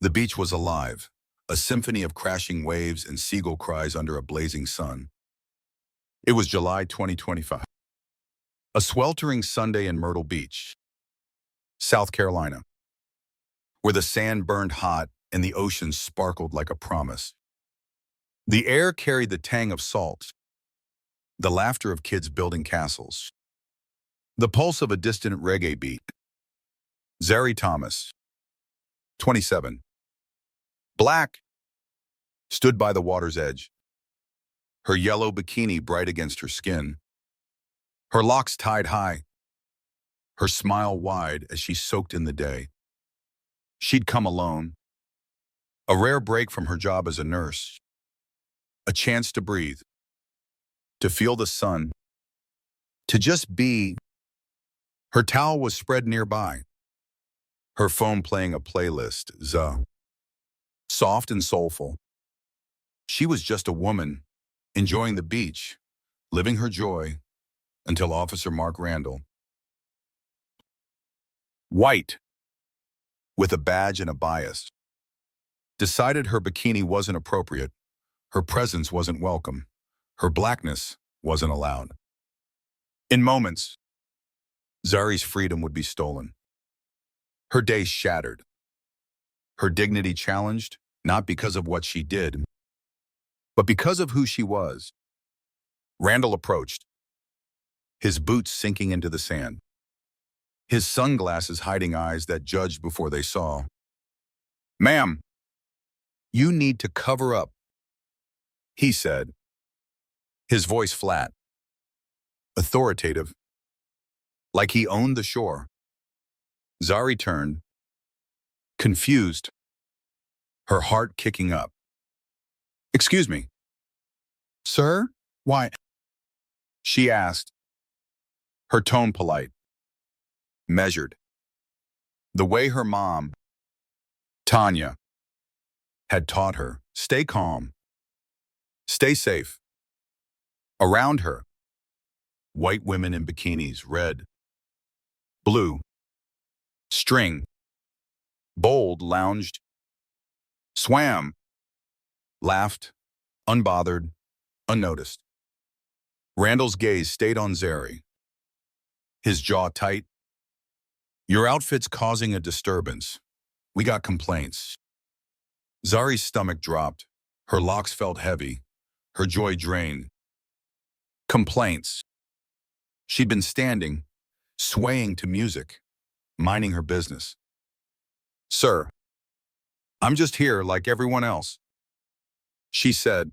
The beach was alive, a symphony of crashing waves and seagull cries under a blazing sun. It was July 2025. A sweltering Sunday in Myrtle Beach, South Carolina, where the sand burned hot and the ocean sparkled like a promise. The air carried the tang of salt, the laughter of kids building castles, the pulse of a distant reggae beat. Zari Thomas, 27, black, stood by the water's edge, her yellow bikini bright against her skin, her locks tied high, her smile wide as she soaked in the day. She'd come alone, a rare break from her job as a nurse, a chance to breathe, to feel the sun, to just be. Her towel was spread nearby, her phone playing a playlist, soft and soulful. She was just a woman, enjoying the beach, living her joy, until Officer Mark Randall, white, with a badge and a bias, decided her bikini wasn't appropriate, her presence wasn't welcome, her blackness wasn't allowed. In moments, Zari's freedom would be stolen. Her day shattered. Her dignity challenged, not because of what she did, but because of who she was. Randall approached, his boots sinking into the sand, his sunglasses hiding eyes that judged before they saw. "Ma'am, you need to cover up," he said, his voice flat, authoritative, like he owned the shore. Zari turned, confused, her heart kicking up. "Excuse me, sir? Why?" she asked, her tone polite, measured, the way her mom, Tanya, had taught her. Stay calm, stay safe. Around her, white women in bikinis, red, blue, string, bold, lounged, swam, laughed, unbothered, unnoticed. Randall's gaze stayed on Zari, his jaw tight. "Your outfit's causing a disturbance. We got complaints." Zari's stomach dropped, her locks felt heavy, her joy drained. Complaints. She'd been standing, swaying to music, minding her business. "Sir, I'm just here like everyone else," she said,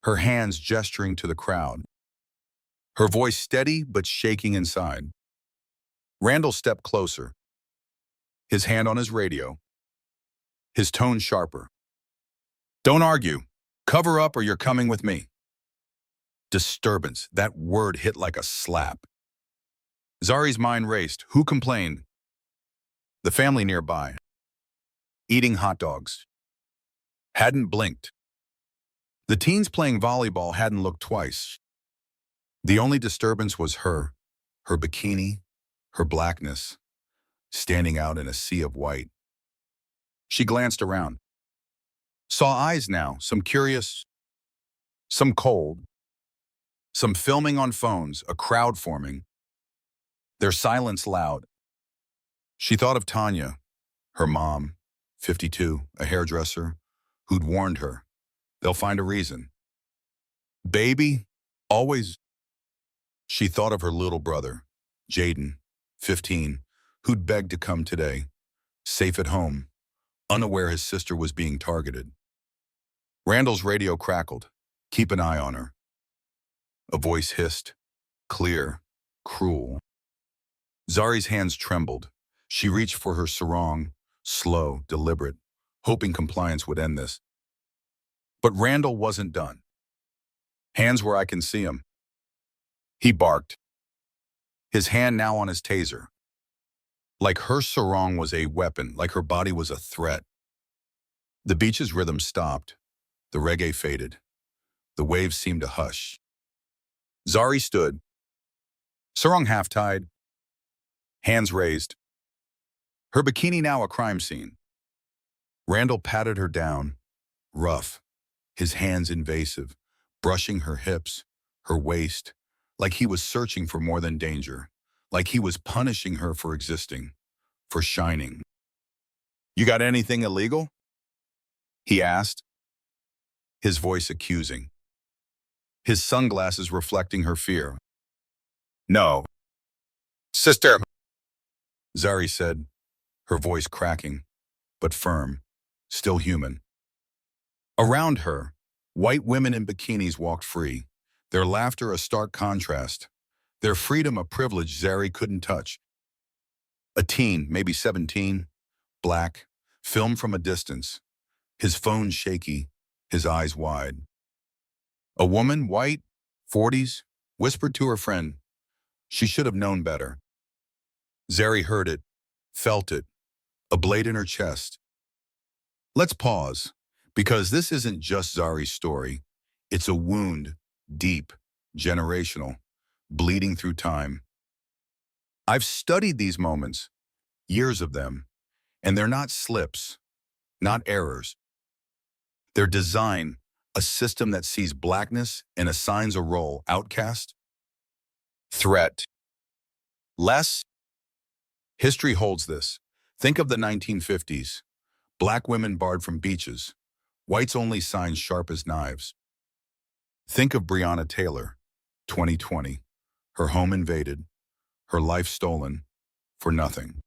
her hands gesturing to the crowd, her voice steady but shaking inside. Randall stepped closer, his hand on his radio, his tone sharper. "Don't argue. Cover up or you're coming with me." Disturbance, that word hit like a slap. Zari's mind raced. Who complained? The family nearby, eating hot dogs, hadn't blinked. The teens playing volleyball hadn't looked twice. The only disturbance was her bikini, her blackness, standing out in a sea of white. She glanced around, saw eyes now, some curious, some cold, some filming on phones, a crowd forming, their silence loud. She thought of Tanya, her mom, 52, a hairdresser, who'd warned her, they'll find a reason. Baby, always. She thought of her little brother, Jaden, 15, who'd begged to come today, safe at home, unaware his sister was being targeted. Randall's radio crackled. "Keep an eye on her." A voice hissed, clear, cruel. Zari's hands trembled. She reached for her sarong, slow, deliberate, hoping compliance would end this. But Randall wasn't done. "Hands where I can see 'em," he barked, his hand now on his taser. Like her sarong was a weapon, like her body was a threat. The beach's rhythm stopped. The reggae faded. The waves seemed to hush. Zari stood, sarong half-tied, hands raised, her bikini now a crime scene. Randall patted her down, rough, his hands invasive, brushing her hips, her waist, like he was searching for more than danger, like he was punishing her for existing, for shining. "You got anything illegal?" he asked, his voice accusing, his sunglasses reflecting her fear. "No, sister," Zari said, her voice cracking, but firm, still human. Around her, white women in bikinis walked free, their laughter a stark contrast, their freedom a privilege Zari couldn't touch. A teen, maybe 17, black, filmed from a distance, his phone shaky, his eyes wide. A woman, white, 40s, whispered to her friend. She should have known better. Zari heard it, felt it, a blade in her chest. Let's pause, because this isn't just Zari's story. It's a wound, deep, generational, bleeding through time. I've studied these moments, years of them, and they're not slips, not errors. They're design, a system that sees blackness and assigns a role: outcast, threat, less. History holds this. Think of the 1950s. Black women barred from beaches, whites only signs sharp as knives. Think of Breonna Taylor, 2020. Her home invaded, her life stolen, for nothing.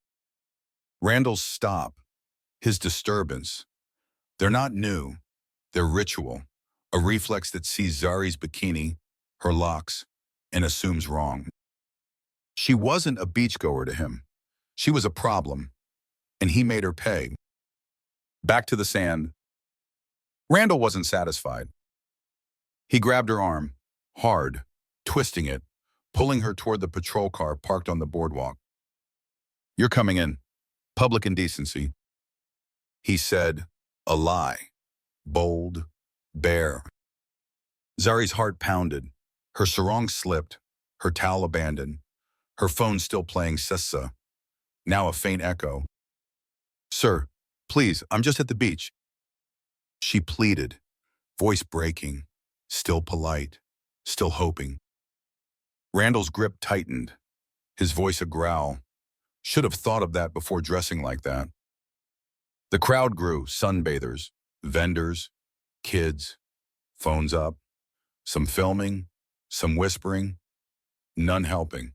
Randall's stop, his disturbance, they're not new, they're ritual, a reflex that sees Zari's bikini, her locks, and assumes wrong. She wasn't a beachgoer to him. She was a problem, and he made her pay. Back to the sand. Randall wasn't satisfied. He grabbed her arm, hard, twisting it, pulling her toward the patrol car parked on the boardwalk. "You're coming in. Public indecency," he said, a lie, bold, bare. Zari's heart pounded. Her sarong slipped, her towel abandoned, her phone still playing Sessa, now a faint echo. "Sir, please, I'm just at the beach," she pleaded, voice breaking, still polite, still hoping. Randall's grip tightened, his voice a growl. Should have thought of that before dressing like that. The crowd grew, sunbathers, vendors, kids, phones up, some filming, some whispering, none helping.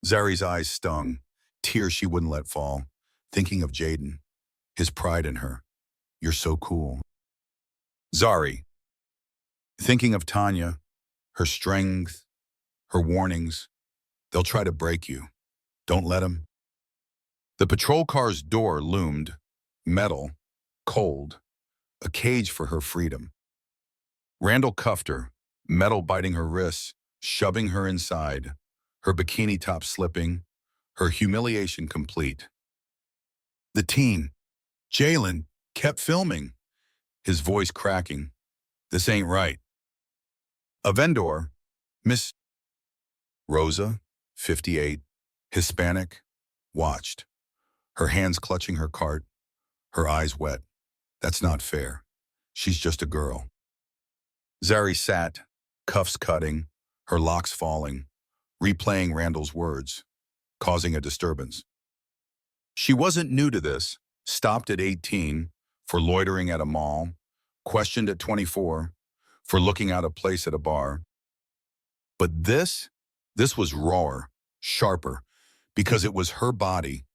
Zari's eyes stung, tears she wouldn't let fall, thinking of Jaden, his pride in her. "You're so cool." Zari, thinking of Tanya, her strength, her warnings. "They'll try to break you. Don't let them." The patrol car's door loomed, metal, cold, a cage for her freedom. Randall cuffed her, metal biting her wrists, shoving her inside, her bikini top slipping, her humiliation complete. The teen, Jalen, kept filming, his voice cracking. "This ain't right." A vendor, Miss Rosa, 58, Hispanic, watched, her hands clutching her cart, her eyes wet. "That's not fair. She's just a girl." Zari sat, cuffs cutting, her locks falling, replaying Randall's words, causing a disturbance. She wasn't new to this, stopped at 18 for loitering at a mall, questioned at 24 for looking out of place at a bar. But this was rawer, sharper, because it was her body,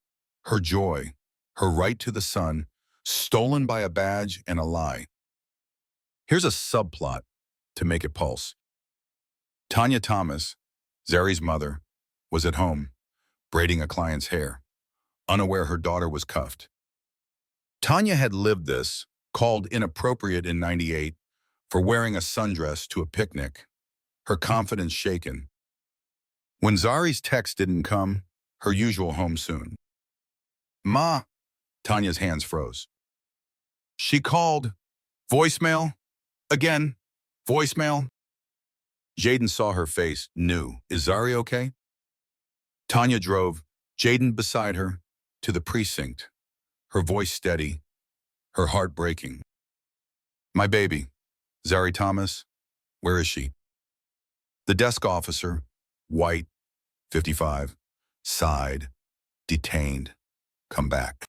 her joy, her right to the sun, stolen by a badge and a lie. Here's a subplot to make it pulse. Tanya Thomas, Zari's mother, was at home, braiding a client's hair, unaware her daughter was cuffed. Tanya had lived this, called inappropriate in '98, for wearing a sundress to a picnic, her confidence shaken. When Zari's text didn't come, her usual home soon. "Ma," Tanya's hands froze. She called. Voicemail. Again. Voicemail. Jaden saw her face, knew. "Is Zari okay?" Tanya drove, Jaden beside her, to the precinct, her voice steady. her heart breaking. My baby, Zari Thomas, where is she? The desk officer, white, 55, sighed, detained, come back.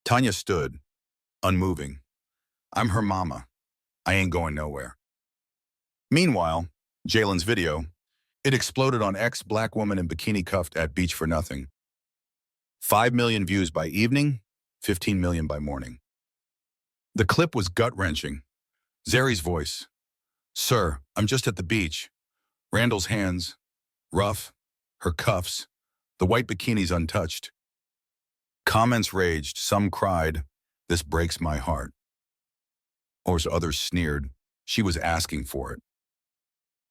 Tanya stood, unmoving. I'm her mama. I ain't going nowhere. Meanwhile, Jalen's video, it exploded on X. Black woman in bikini cuffed at beach for nothing. 5 million views by evening, 15 million by morning. The clip was gut-wrenching. Zari's voice. Sir, I'm just at the beach. Randall's hands, rough, her cuffs, the white bikini's untouched. Comments raged, some cried, this breaks my heart. Or others sneered, she was asking for it.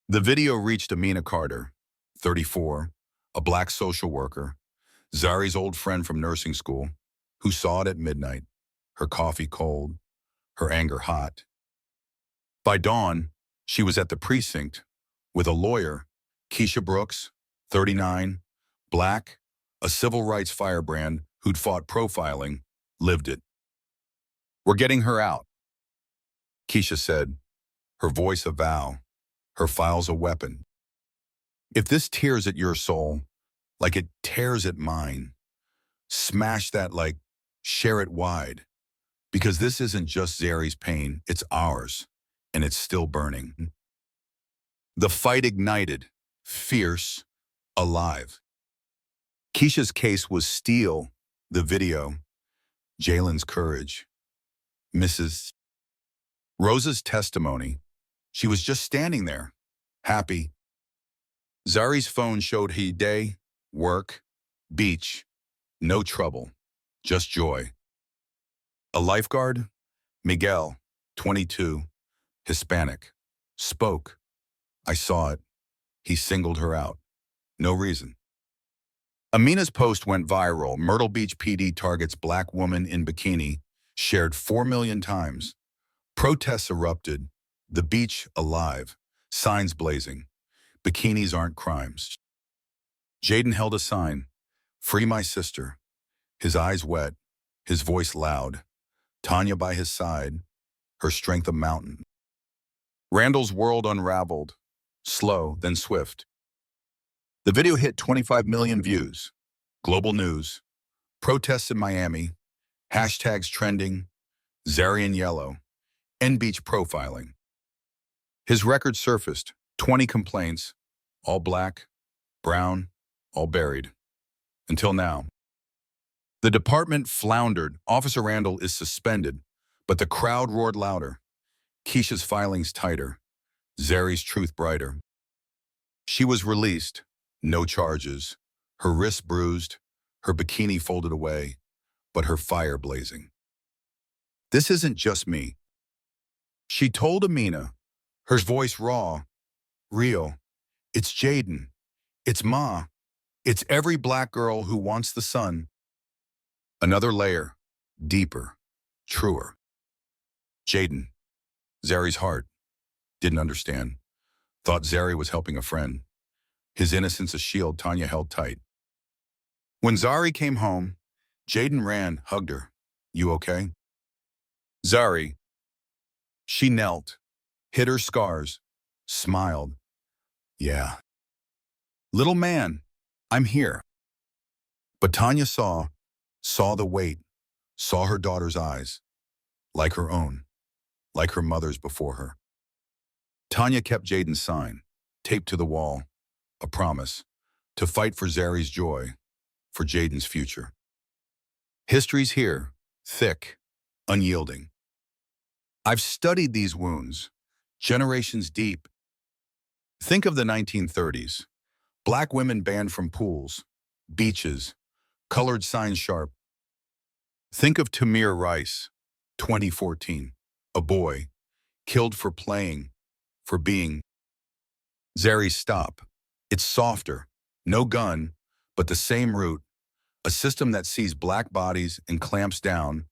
The video reached Amina Carter, 34, a black social worker, Zari's old friend from nursing school, who saw it at midnight, her coffee cold, her anger hot. By dawn, she was at the precinct with a lawyer, Keisha Brooks, 39, black, a civil rights firebrand who'd fought profiling, lived it. We're getting her out, Keisha said, her voice a vow, her files a weapon. If this tears at your soul, like it tears at mine, smash that like, share it wide. Because this isn't just Zari's pain, it's ours, and it's still burning. The fight ignited, fierce, alive. Keisha's case was steel, the video, Jalen's courage. Mrs. Rosa's testimony, she was just standing there, happy. Zari's phone showed he day, work, beach, no trouble, just joy. A lifeguard, Miguel, 22, Hispanic, spoke. I saw it. He singled her out. No reason. Amina's post went viral. Myrtle Beach PD targets black woman in bikini, shared 4 million times. Protests erupted. The beach alive. Signs blazing. Bikinis aren't crimes. Jaden held a sign. Free my sister. His eyes wet. His voice loud. Tanya by his side. Her strength a mountain. Randall's world unraveled. Slow, then swift. The video hit 25 million views. Global news. Protests in Miami. Hashtags trending. Zari in yellow. End beach profiling. His record surfaced. 20 complaints. All black, brown, all buried. Until now. The department floundered. Officer Randall is suspended, but the crowd roared louder. Keisha's filings tighter. Zari's truth brighter. She was released. No charges. Her wrist bruised, her bikini folded away, but her fire blazing. This isn't just me. She told Amina, her voice raw, real. It's Jaden. It's Ma. It's every black girl who wants the sun. Another layer, deeper, truer. Jaden, Zari's heart, didn't understand. Thought Zari was helping a friend. His innocence a shield Tanya held tight. When Zari came home, Jaden ran, hugged her. You okay? Zari. She knelt, hid her scars, smiled. Yeah. Little man, I'm here. But Tanya saw the weight, saw her daughter's eyes, like her own, like her mother's before her. Tanya kept Jaden's sign, taped to the wall, a promise, to fight for Zari's joy, for Jaden's future. History's here, thick, unyielding. I've studied these wounds, generations deep. Think of the 1930s. Black women banned from pools, beaches, colored signs sharp. Think of Tamir Rice, 2014, a boy, killed for playing, for being. Zari's stop. It's softer, no gun, but the same root, a system that sees black bodies and clamps down,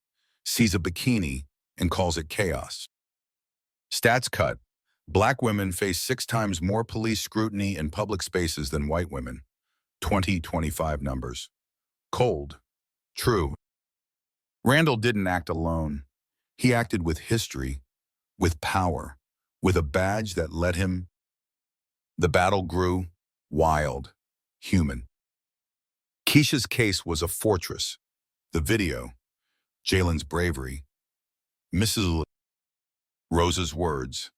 sees a bikini and calls it chaos. Stats cut. Black women face 6 times more police scrutiny in public spaces than white women. 2025 numbers. Cold. True. Randall didn't act alone. He acted with history, with power, with a badge that led him. The battle grew wild, human. Keisha's case was a fortress. The video, Jalen's bravery, Mrs. Rosa's words,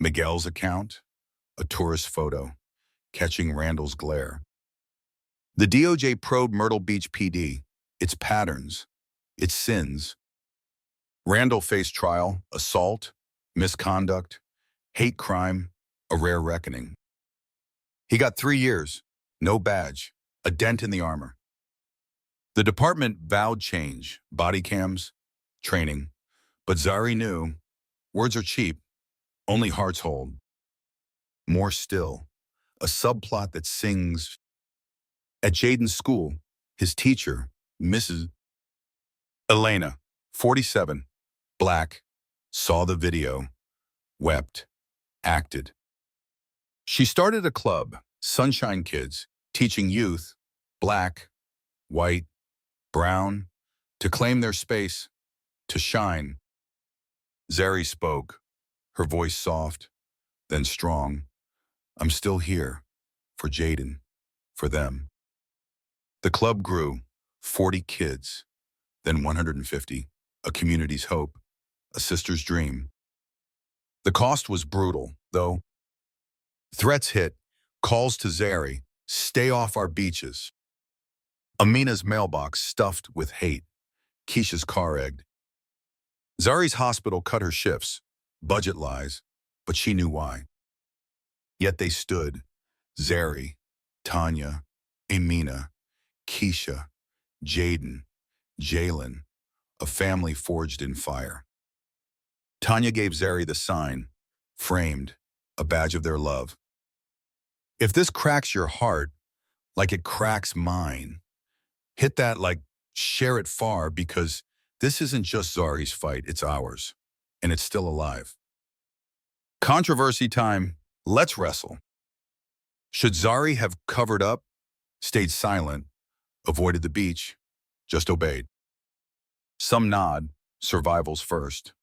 Miguel's account, a tourist photo, catching Randall's glare. The DOJ probed Myrtle Beach PD, its patterns, its sins. Randall faced trial, assault, misconduct, hate crime, a rare reckoning. He got 3 years, no badge, a dent in the armor. The department vowed change, body cams, training. But Zari knew, words are cheap, only hearts hold. More still, a subplot that sings. At Jaden's school, his teacher, Mrs. Elena, 47, black, saw the video, wept, acted. She started a club, Sunshine Kids, teaching youth, black, white, brown, to claim their space, to shine. Zari spoke, her voice soft, then strong. I'm still here, for Jaden, for them. The club grew, 40 kids, then 150, a community's hope, a sister's dream. The cost was brutal, though. Threats hit, calls to Zari, stay off our beaches. Amina's mailbox stuffed with hate, Keisha's car egged. Zari's hospital cut her shifts, budget lies, but she knew why. Yet they stood, Zari, Tanya, Amina, Keisha, Jaden, Jalen, a family forged in fire. Tanya gave Zari the sign, framed, a badge of their love. If this cracks your heart, like it cracks mine, hit that like, share it far, because this isn't just Zari's fight, it's ours, and it's still alive. Controversy time, let's wrestle. Should Zari have covered up, stayed silent, avoided the beach, just obeyed? Some nod, survival's first,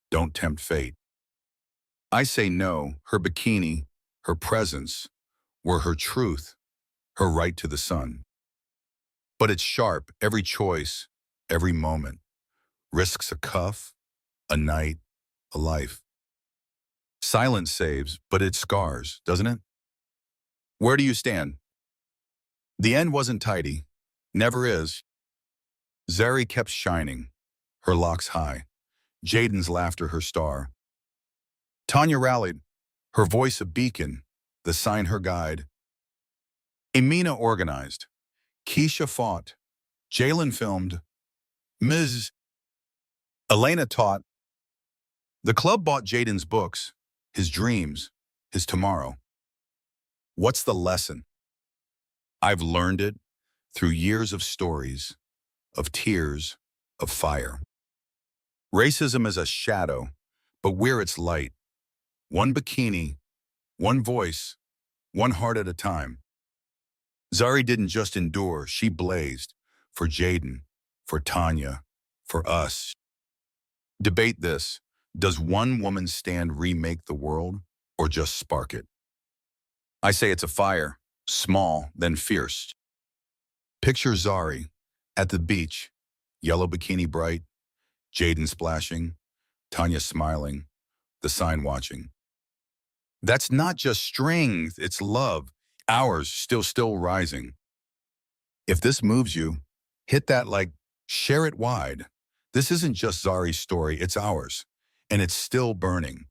don't tempt fate. I say no, her bikini, her presence, were her truth, her right to the sun. But it's sharp, every choice, every moment, risks a cuff, a night, a life. Silence saves, but it scars, doesn't it? Where do you stand? The end wasn't tidy, never is. Zari kept shining, her locks high, Jaden's laughter her star. Tanya rallied, her voice a beacon, the sign her guide. Amina organized, Keisha fought, Jalen filmed, Ms. Elena taught. The club bought Jaden's books, his dreams, his tomorrow. What's the lesson? I've learned it through years of stories, of tears, of fire. Racism is a shadow, but we're its light. One bikini, one voice, one heart at a time. Zari didn't just endure, she blazed for Jaden, for Tanya, for us. Debate this. Does one woman's stand remake the world or just spark it? I say it's a fire, small, then fierce. Picture Zari at the beach, yellow bikini bright, Jaden splashing, Tanya smiling, the sign watching. That's not just strength, it's love, ours still rising. If this moves you, hit that like, share it wide. This isn't just Zari's story, it's ours, and it's still burning.